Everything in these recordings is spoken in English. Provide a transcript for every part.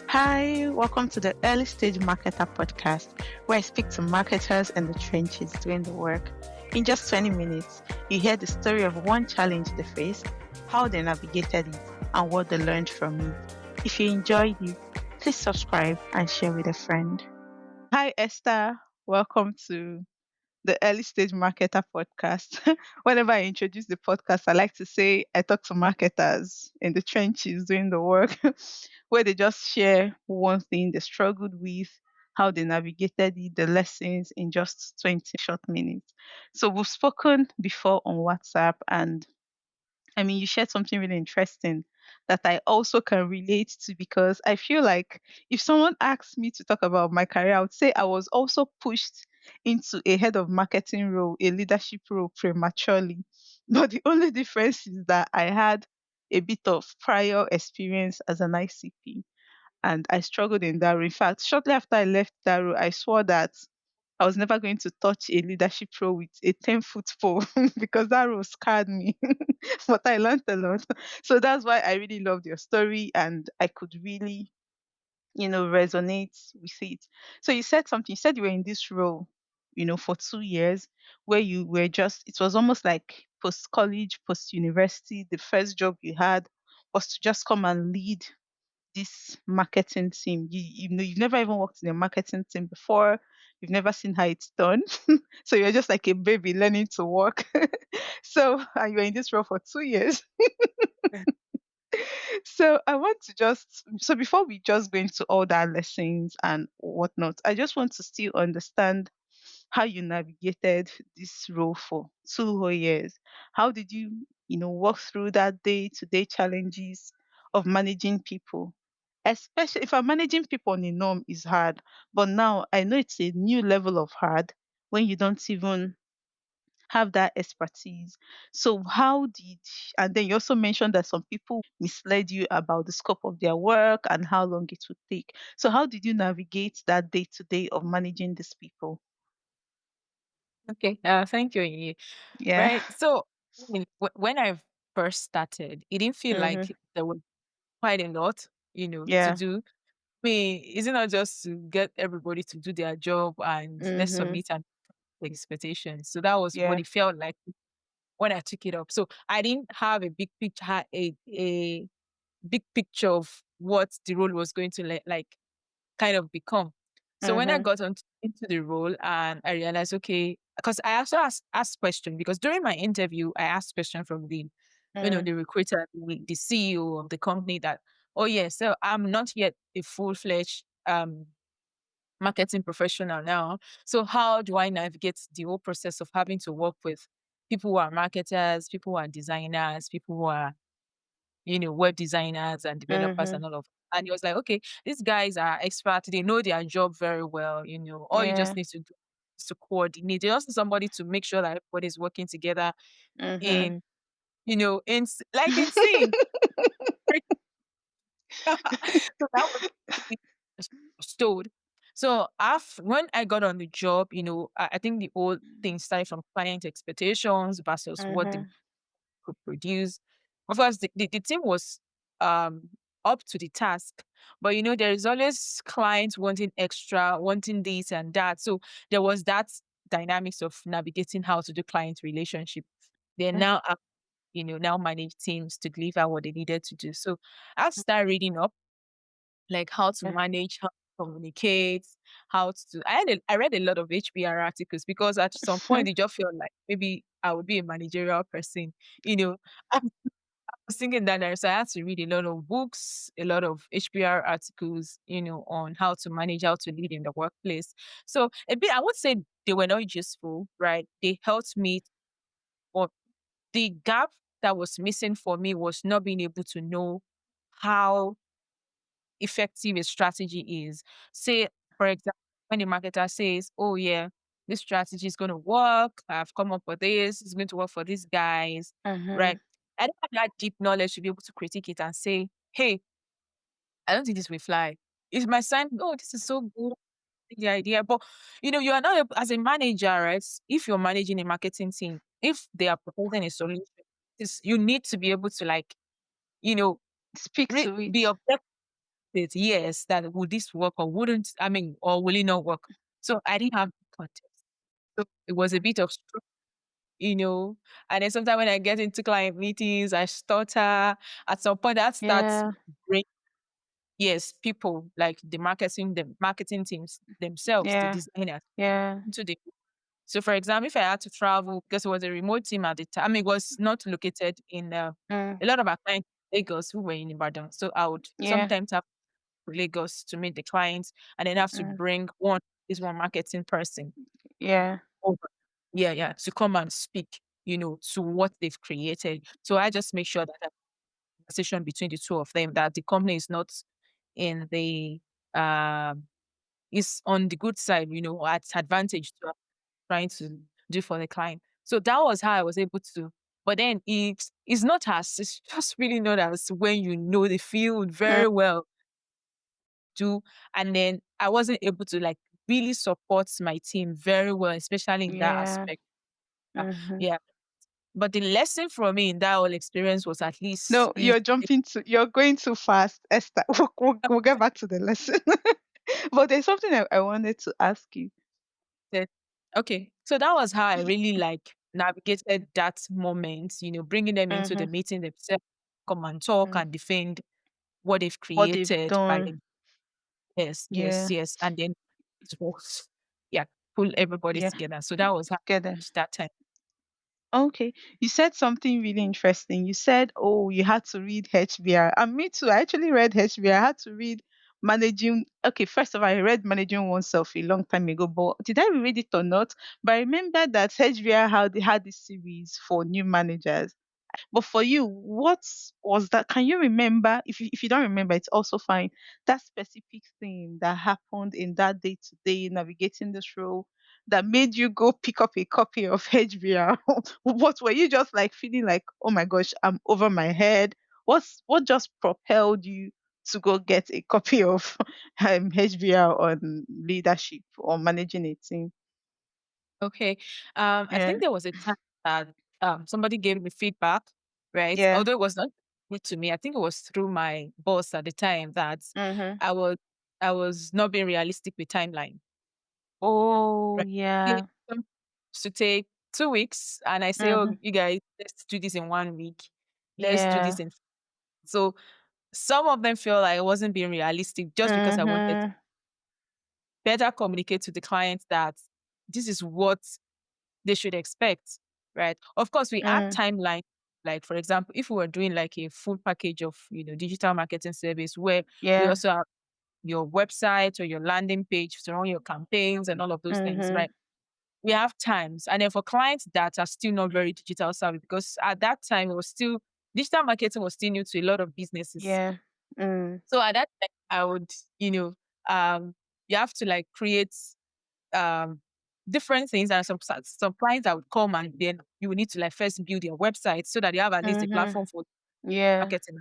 Hi, welcome to the Early Stage Marketer podcast, where I speak to marketers in the trenches doing the work. In just 20 minutes, you hear the story of one challenge they faced, how they navigated it, and what they learned from it. If you enjoyed it, please subscribe and share with a friend. Hi, Esther. Welcome to the Early Stage Marketer podcast. Whenever I introduce the podcast, I like to say I talk to marketers in the trenches doing the work, where they just share one thing they struggled with, how they navigated it, the lessons in just 20 short minutes. So we've spoken before on WhatsApp, and you shared something really interesting that I also can relate to, because I feel like if someone asked me to talk about my career, I would say I was also pushed into a head of marketing role, a leadership role prematurely. But the only difference is that I had a bit of prior experience as an ICP, and I struggled in that role. In fact, shortly after I left that role, I swore that I was never going to touch a leadership role with a 10-foot pole because that role scarred me. But I learned a lot. So that's why I really loved your story, and I could really, resonate with it. So you said something, you said you were in this role, for 2 years, where you were just, it was almost like post college, post university. The first job you had was to just come and lead this marketing team. You've never even worked in a marketing team before. You've never seen how it's done. So you're just like a baby learning to walk. So and you're in this role for 2 years. So I want to just, so before we just go into all that lessons and whatnot, I just want to still understand how you navigated this role for 2 whole years. How did you, walk through that day-to-day challenges of managing people? Especially if I'm managing people on a norm is hard, but now I know it's a new level of hard when you don't even have that expertise. So how did, and then you also mentioned that some people misled you about the scope of their work and how long it would take. So how did you navigate that day to day of managing these people? Okay, thank you. Yeah. Right. So when I first started, it didn't feel Mm-hmm. like there was quite a lot, to Yeah. do. I mean, it's not just to get everybody to do their job and let's Mm-hmm. submit and expectations. So that was what Yeah. it felt like when I took it up. So I didn't have a big picture, a big picture of what the role was going to like kind of become. So when I Mm-hmm. got into the role and I realized, okay, because I also asked question because during my interview, I asked question from the recruiter, the CEO of the company that, oh yes, so I'm not yet a full-fledged marketing professional now. So how do I navigate the whole process of having to work with people who are marketers, people who are designers, people who are web designers and developers Mm-hmm. and all of. And he was like, okay, these guys are experts. They know their job very well. All you just Yeah. need to do is to coordinate. You just need somebody to make sure that everybody's working together Mm-hmm. in, like in sync. So that was really stored. So when I got on the job, I think the whole thing started from client expectations versus what the Mm-hmm. could produce. Of course, the team was up to the task, but there is always clients wanting extra, wanting this and that. So there was that dynamics of navigating how to do client relationship. They now are, now manage teams to deliver what they needed to do. So I started reading up like how to manage, how to communicate, how to. I read a lot of HBR articles because at some point it just felt like maybe I would be a managerial person. You know, I was thinking that there, so I had to read a lot of books, a lot of HBR articles, on how to manage, how to lead in the workplace. So a bit, I would say they were not useful, right? They helped me, but the gap that was missing for me was not being able to know how effective a strategy is. Say, for example, when the marketer says, oh, yeah, this strategy is going to work. I've come up with this. It's going to work for these guys, Mm-hmm. right? I don't have that deep knowledge to be able to critique it and say, hey, I don't think this will fly. It's my sign, oh, this is so good. The idea. But, you are not, as a manager, right? If you're managing a marketing team, if they are proposing a solution, you need to be able to, like, you know, Speak to it. be objective it, yes, that would this work or wouldn't, I mean, or will it not work? So I didn't have context. So it was a bit of struggle, you know. And then sometimes when I get into client meetings, I stutter. At some point, that starts Yeah. break. Yes, people like the marketing teams themselves, the Yeah. designers, Yeah. into the so for example, if I had to travel because it was a remote team at the time, I mean, it was not located in Mm. a lot of our clients in Lagos who were in Ibadan. So I would Yeah. sometimes have to Lagos to meet the clients and then have to Mm. bring one marketing person Yeah. over. Yeah, yeah, to come and speak, to what they've created. So I just make sure that the conversation between the two of them, that the company is not in the um is on the good side, at advantage to trying to do for the client. So that was how I was able to. But then it's not as it's just really not as when you know the field Mm. very well do. And then I wasn't able to like really support my team very well, especially in that Yeah. aspect. Mm-hmm. Yeah. But the lesson for me in that whole experience was at least No, you're going too fast, Esther. We'll get back to the lesson. But there's something I wanted to ask you. that- okay. So that was how I really like navigated that moment, bringing them into the Mm-hmm. meeting themselves, come and talk Mm. and defend what they've What they've created by done. yes, yes, Yeah. yes. And then it was, yeah, pull everybody Yeah. together. So that was how Together. that time. Okay. You said something really interesting. You said, oh, you had to read HBR. And me too. I actually read HBR. I had to read managing. Okay, first of all, I read managing oneself a long time ago, but did I read it or not? But I remember that HBR had this series for new managers. But for you, what was that? Can you remember? If you don't remember, it's also fine. That specific thing that happened in that day to day navigating this role that made you go pick up a copy of HBR. What were you just like feeling like, oh my gosh, I'm over my head? What just propelled you to go get a copy of HBR on leadership or managing a team? Okay. I Yeah. think there was a time that somebody gave me feedback, right? Yeah. Although it was not good to me, I think it was through my boss at the time that Mm-hmm. I was I was not being realistic with timeline. Oh Right. Yeah, yeah. to take 2 weeks, and I say, "Oh, Mm-hmm. you guys, let's do this in 1 week. Let's do this Yeah. in." So some of them feel like I wasn't being realistic just because I wanted to Mhm. better communicate to the clients that this is what they should expect, right? Of course, we add Mm. timeline. Like for example, if we were doing like a full package of digital marketing service where we Yeah. also have your website or your landing page to run your campaigns and all of those things, Mhm. right? We have times. And then for clients that are still not very digital savvy, because at that time it was still digital marketing was still new to a lot of businesses. Yeah. Mm. So at that time, I would, you have to like create um different things, and some clients that would come and then you will need to like first build your website so that you have at least a Mhm. platform for Yeah. marketing.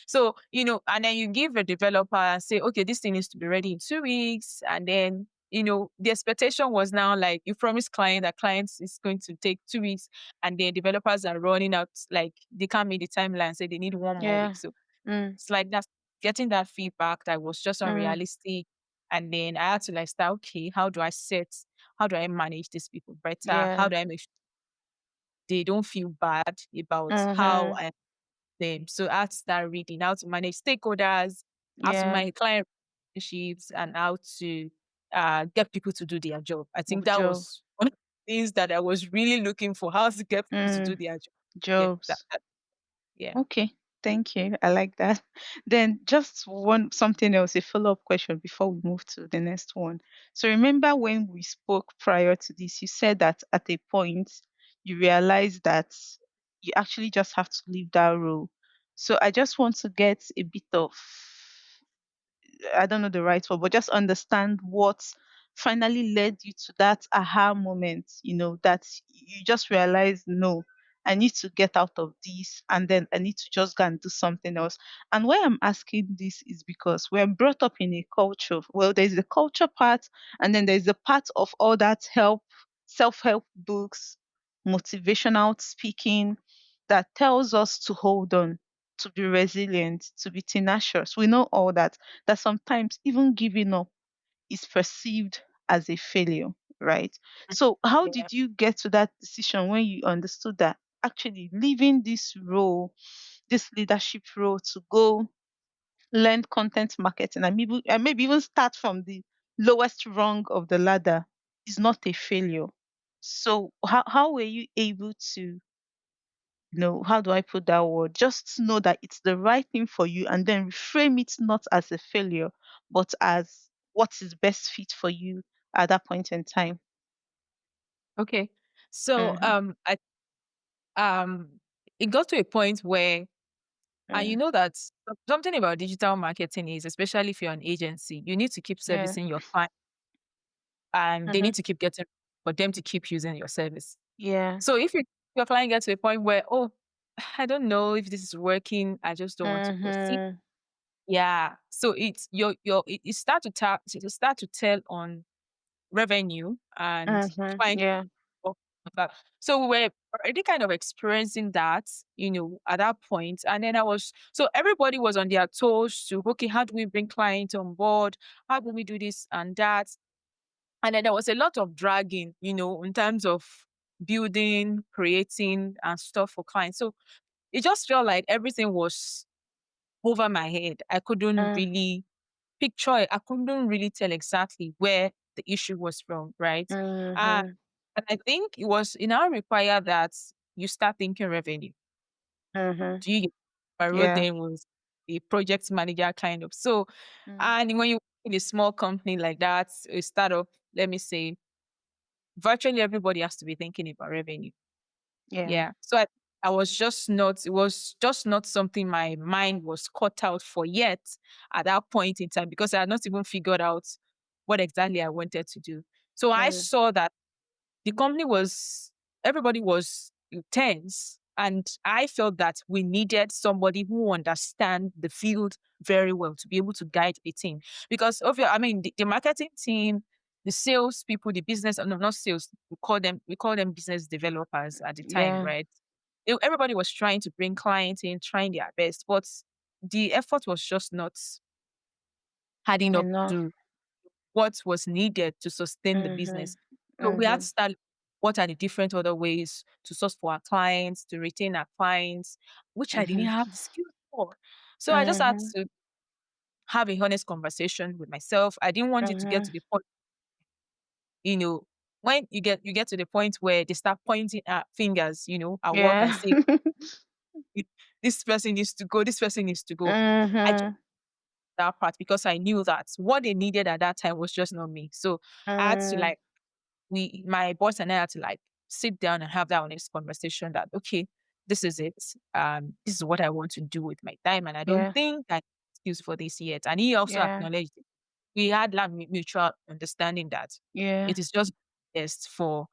So, and then you give a developer and say, okay, this thing needs to be ready in 2 weeks. And then, the expectation was now like you promise client that clients is going to take 2 weeks, and the developers are running out, like they can't meet the timeline, say they need 1 more week. Yeah. So Mm. it's like that getting that feedback that was just Mm. unrealistic. And then I had to like start, okay, how do I manage these people better? How Yeah. do I make sure they don't feel bad about how Mhm. I them. So I had to start reading how to manage stakeholders, how to Yeah. manage client relationships, and how to get people to do their job. I think that Joe. was one of the things that I was really looking for, how to get people to do Mm. their job. Yeah, Jobs. yeah. Okay. Thank you. I like that. Then just one something else, a follow-up question before we move to the next one. So remember when we spoke prior to this, you said that at a point you realized that you actually just have to leave that role. So I just want to get a bit of I don't know the right word, but just understand what finally led you to that aha moment, that you just realize, no, I need to get out of this and then I need to just go and do something else. And why I'm asking this is because we're brought up in a culture. Well, there's the culture part, and then there's the part of all that self-help books, motivational speaking that tells us to hold on to be resilient, to be tenacious. We know all that. That sometimes even giving up is perceived as a failure, right? So, how Yeah. did you get to that decision when you understood that actually leaving this role, this leadership role, to go learn content marketing and maybe even start from the lowest rung of the ladder is not a failure? So, how were you able to, how do I put that word? Just know that it's the right thing for you and then reframe it not as a failure, but as what is best fit for you at that point in time. Okay. So Mm-hmm. I it got to a point where, and you Mm. know that something about digital marketing is, especially if you're an agency, you need to keep Yeah. servicing your client, and they Mm-hmm. need to keep getting for them to keep using your service. Yeah. So if your client gets to a point where, oh, I don't know if this is working, I just don't want to proceed. Mm-hmm. Yeah. So it's it start to tell on revenue and Mm-hmm. client Yeah. of that. So we were already kind of experiencing that, at that point. And then so everybody was on their toes to, okay, how do we bring clients on board? How do we do this and that? And then there was a lot of dragging, in terms of building, creating and stuff for clients. So it just felt like everything was over my head. I couldn't Mm. really picture it. I couldn't really tell exactly where the issue was from, right? Uh, Mm-hmm. and I think it now require that you start thinking revenue. Mm-hmm. Do you get my role Yeah. then was a project manager kind of. So, Mm. and when you work in a small company like that, a startup, let me say, virtually everybody has to be thinking about revenue. Yeah. Yeah. So it was just not something my mind was cut out for yet at that point in time, because I had not even figured out what exactly I wanted to do. So I Mm. saw that the company everybody was tense. And I felt that we needed somebody who understand the field very well to be able to guide the team. Because I mean, the marketing team, the sales people, the business, no, not sales, we call them business developers at the time, Yeah. right? Everybody was trying to bring clients in, trying their best, but the effort was just not adding up Enough. to what was needed to sustain the Mm-hmm. business. So we had Mm-hmm. to start, what are the different other ways to source for our clients, to retain our clients, which I didn't Mm-hmm. have the skills for. So I just had Mm-hmm. to have a honest conversation with myself. I didn't want it to get Mm-hmm. to the point, you know, when you get to the point where they start pointing at fingers, at work and Yeah. say, this person needs to go, this person needs to go. I just Mm-hmm. that part because I knew that what they needed at that time was just not me. So I had to Mm. like my boss and I had to like sit down and have that honest conversation that, okay, this is it. This is what I want to do with my time. And I don't Yeah. think I have excuse for this yet. And he also Yeah. acknowledged it. We had that mutual understanding that Yeah. it is just best for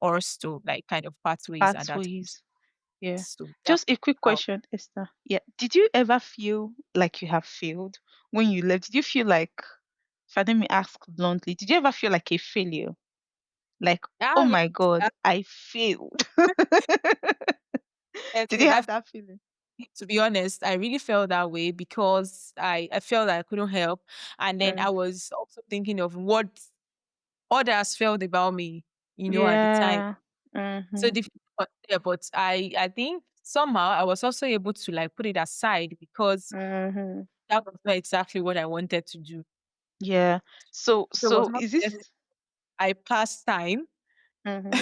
us to like kind of part ways at that time. Pathways. Yeah. So that's Just a quick how question, Esther. Yeah. Did you ever feel like you have failed when you left? Did you feel like, if I let me ask bluntly, did you ever feel like a failure? Like, oh yeah, my yeah, God, I failed. Did you definitely. have that feeling? To be honest, I really felt that way because I felt that I couldn't help. And then Mm. I was also thinking of what others felt about me, at the time. Yeah. So Mm-hmm. difficult there, but I think somehow I was also able to like put it aside because Mm-hmm. that was not exactly what I wanted to do. Yeah. So, So it was so not is this? just I passed time Mm-hmm.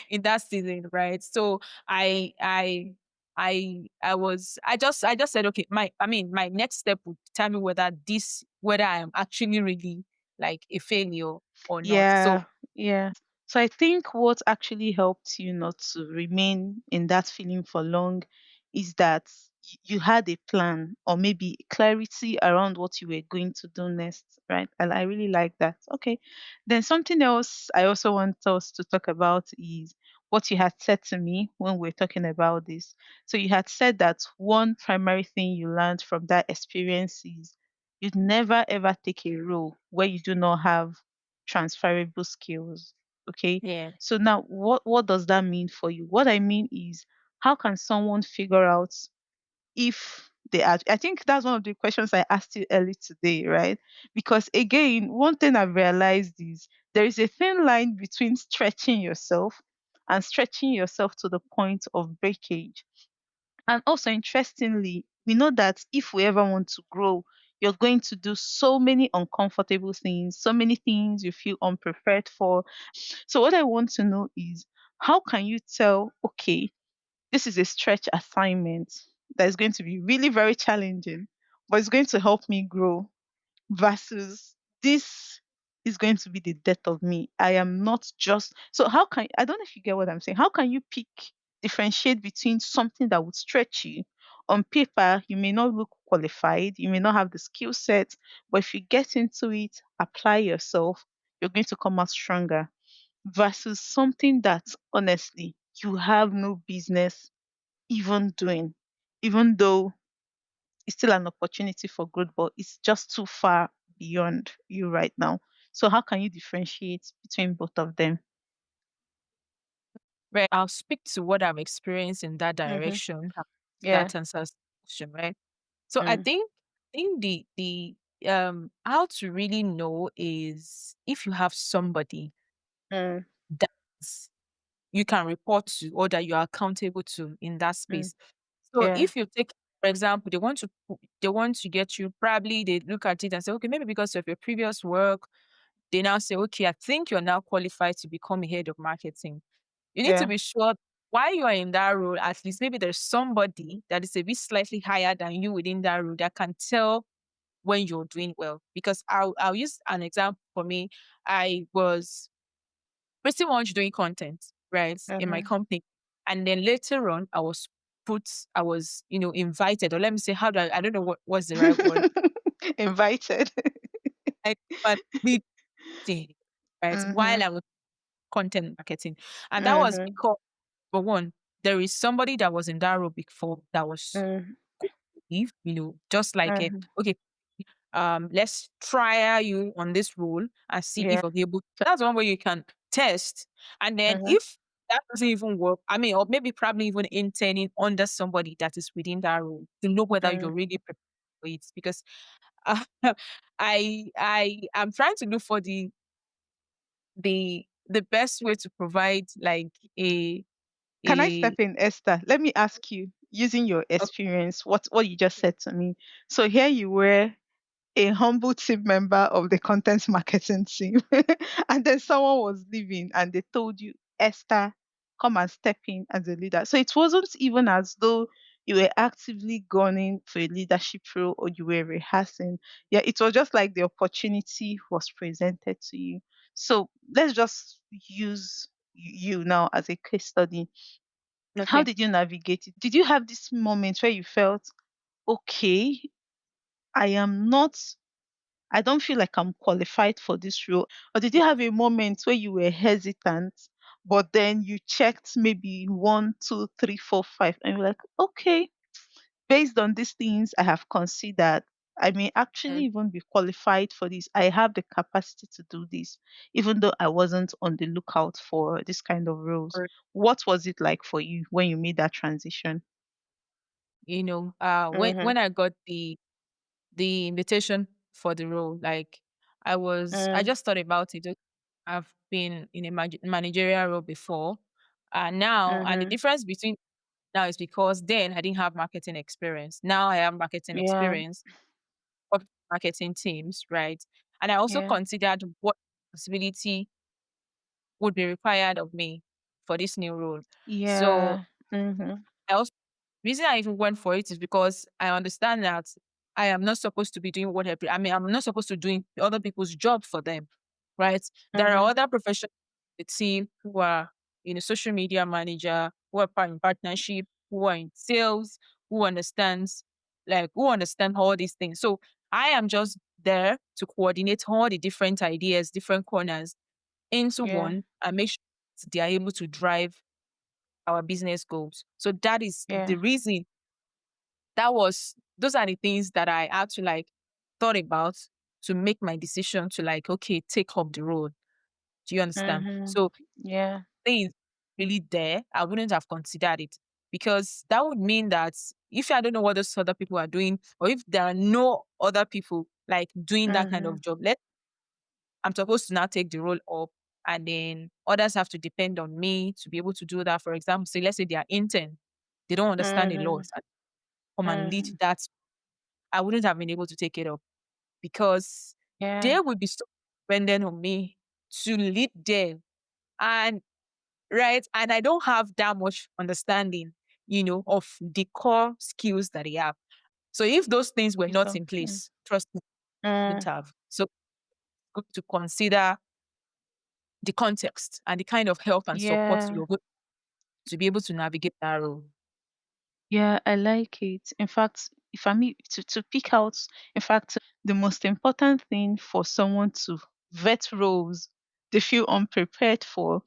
in that season, right? So I just said, okay, my next step would determine whether I am actually really like a failure or not. So Yeah, yeah. So I think what actually helped you not to remain in that feeling for long is that you had a plan or maybe clarity around what you were going to do next, right? And I really like that. Okay. Then something else I also want us to talk about is what you had said to me when we were talking about this. So you had said that one primary thing you learned from that experience is you'd never ever take a role where you do not have transferable skills. Okay. yeah. So now what does that mean for you? What I mean is how can someone figure out if they are. I think that's one of the questions I asked you early today, right? Because again, one thing I've realized is there is a thin line between stretching yourself and stretching yourself to the point of breakage. And also, interestingly, we know that if we ever want to grow, you're going to do so many uncomfortable things, so many things you feel unprepared for. So, what I want to know is how can you tell, okay, this is a stretch assignment that is going to be really very challenging, but it's going to help me grow versus this is going to be the death of me. I am not just so how can I don't know if you get what I'm saying. How can you differentiate between something that would stretch you? On paper, you may not look qualified, you may not have the skill set, but if you get into it, apply yourself, you're going to come out stronger versus something that honestly you have no business even doing, even though it's still an opportunity for growth, but it's just too far beyond you right now. So how can you differentiate between both of them? Right. I'll speak to what I've experienced in that Mm-hmm. direction. Yeah. That answers the question, right? So I Mm, think the how to really know is if you have somebody mm, that you can report to or that you are accountable to in that mm. space. So Yeah. if you take, for example, they want to get you, probably they look at it and say, okay, maybe because of your previous work, they now say, okay, I think you're now qualified to become a head of marketing. You need to Yeah. be sure while you are in that role, at least maybe there's somebody that is a bit slightly higher than you within that role that can tell when you're doing well. Because I'll use an example for me. I was pretty much doing content, right, in my Mm-hmm. company. And then later on, I was, invited, or let me say, I don't know what's the right word. Invited. I but meeting, right, Mm-hmm. while I was content marketing. And that was Mm-hmm. because, for one, there is somebody that was in that role before that was Mm-hmm. if, just like okay, let's try you on this role and see Yeah. if you're able. So that's one way you can test. And then Mm-hmm. if that doesn't even work, I mean, or maybe probably even interning under somebody that is within that role to know whether Mm. you're really prepared for it. Because uh, I am trying to look for the best way to provide like Can I a step in, Esther? Let me ask you, using your experience, what you just said to me. So here you were a humble team member of the content marketing team. And then someone was leaving and they told you, Esther, come and step in as a leader. So it wasn't even as though you were actively gunning for a leadership role or you were rehearsing. Yeah, it was just like the opportunity was presented to you. So let's just use you now as a case study. How okay. did you navigate it? Did you have this moment where you felt, okay, I am not I don't feel like I'm qualified for this role? Or did you have a moment where you were hesitant, but then you checked maybe one, two, three, four, five, and you're like, okay, based on these things I have considered, I may actually Mm, even be qualified for this. I have the capacity to do this, even though I wasn't on the lookout for this kind of roles. or, What was it like for you when you made that transition? when Mm-hmm. I got the invitation for the role, like I Mm, just thought about it. I've been in a managerial role before, and the mm-hmm. difference between now is because then I didn't have marketing experience. Now I have marketing Yeah, experience of marketing teams, right? And I also yeah, considered what possibility would be required of me for this new role. So yeah. Mm-hmm. I also reason I even went for it is because I understand that I am not supposed to be doing whatever. I mean, I'm not supposed to doing other people's job for them, right? There are Mm-hmm. other professionals in the team who are social media manager, who are in partnership, who are in sales, who understand all these things. So I am just there to coordinate all the different ideas, different corners into Yeah, one and make sure they are able to drive our business goals. So that is the yeah. reason those are the things that I had to like thought about to make my decision to like, okay, take up the road. Do you understand? Mhm. So Yeah. things really there, I wouldn't have considered it. because that would mean that if I don't know what those other people are doing, or if there are no other people like doing that kind of job, I'm supposed to now take the role up, and then others have to depend on me to be able to do that. For example, say let's say they are intern, they don't understand the laws, and come and lead that. I wouldn't have been able to take it up because Yeah. they would be so dependent on me to lead them. And right, and I don't have that much understanding, of the core skills that they have. So if those things were not in place, trust me, I wouldn't have. So good to consider the context and the kind of help and support Yeah. you're going to be able to navigate that role. Yeah, I like it. In fact, if I mean to pick out, the most important thing for someone to vet roles they feel unprepared for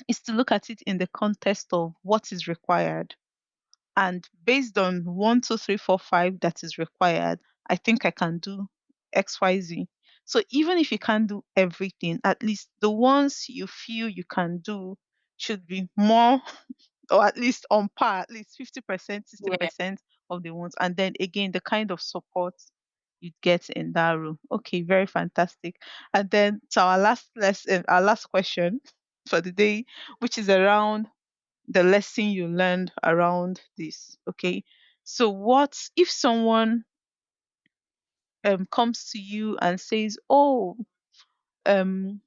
is to look at it in the context of what is required. And based on 1, 2, 3, 4, 5 that is required, I think I can do XYZ. So even if you can't do everything, at least the ones you feel you can do should be more or at least on par, at least 50%, Yeah. 60% of the ones. And then again, the kind of support you get in that room. Okay, very fantastic. And then to our last lesson, our last question for the day, which is around the lesson you learned around this. Okay. So what if someone comes to you and says, "Oh, um,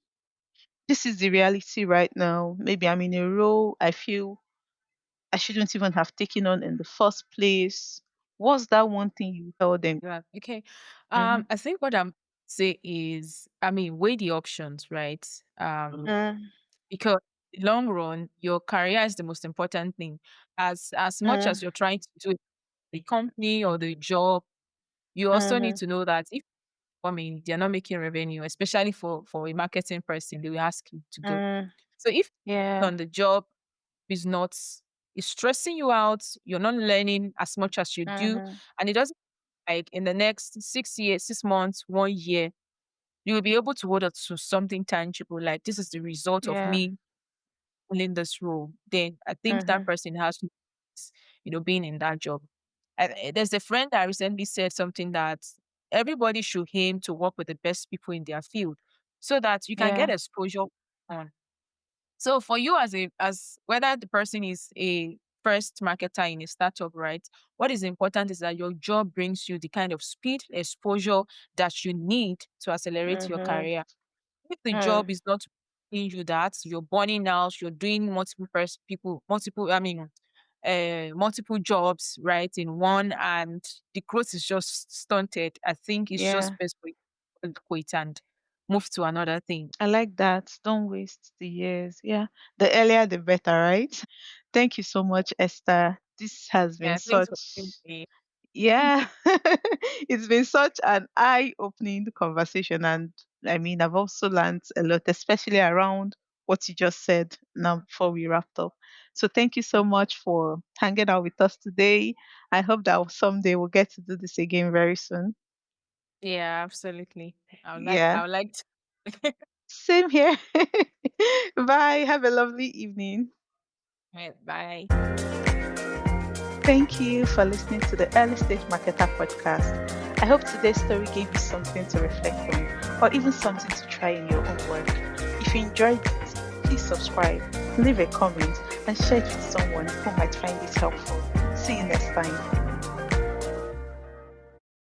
this is the reality right now. Maybe I'm in a role I feel I shouldn't even have taken on in the first place." What's that one thing you tell them? Yeah. Okay. Mm-hmm. I think what I'm say is, I mean, weigh the options, right? Mm, Because long run, your career is the most important thing. As much mm, as you're trying to do the company or the job, you also need mm, to know that if I mean they're not making revenue, especially for a marketing person, they will ask you to go. mm, So if yeah. on the job is not is stressing you out, you're not learning as much as you do, Mm-hmm. and it doesn't like in the next 6 years, 6 months, 1 year, you will be able to hold on to something tangible. Like this is the result of Yeah. me in this role. Then I think Mm-hmm. that person has, being in that job. There's a friend that recently said something that everybody should aim to work with the best people in their field, so that you can get Yeah. exposure on. So for you as whether the person is a first marketer in a startup, right? What is important is that your job brings you the kind of speed, exposure that you need to accelerate your Mm-hmm. career. If the Mm, job is not bringing you that, you're burning out, you're doing multiple jobs, right, in one, and the growth is just stunted. I think it's yeah. just best for you to quit and move to another thing. I like that. Don't waste the years. Yeah. The earlier the better, right? Thank you so much, Esther. This has been Yeah, thanks for such, having me. yeah, it's been such an eye-opening conversation. And I mean, I've also learned a lot, especially around what you just said now before we wrapped up. So thank you so much for hanging out with us today. I hope that someday we'll get to do this again very soon. Yeah, absolutely. Yeah. I would like to. Same here. Bye. Have a lovely evening. Right, bye. Thank you for listening to the Early Stage Marketer podcast. I hope today's story gave you something to reflect on or even something to try in your own work. If you enjoyed it, please subscribe, leave a comment, and share it with someone who might find it helpful. See you next time.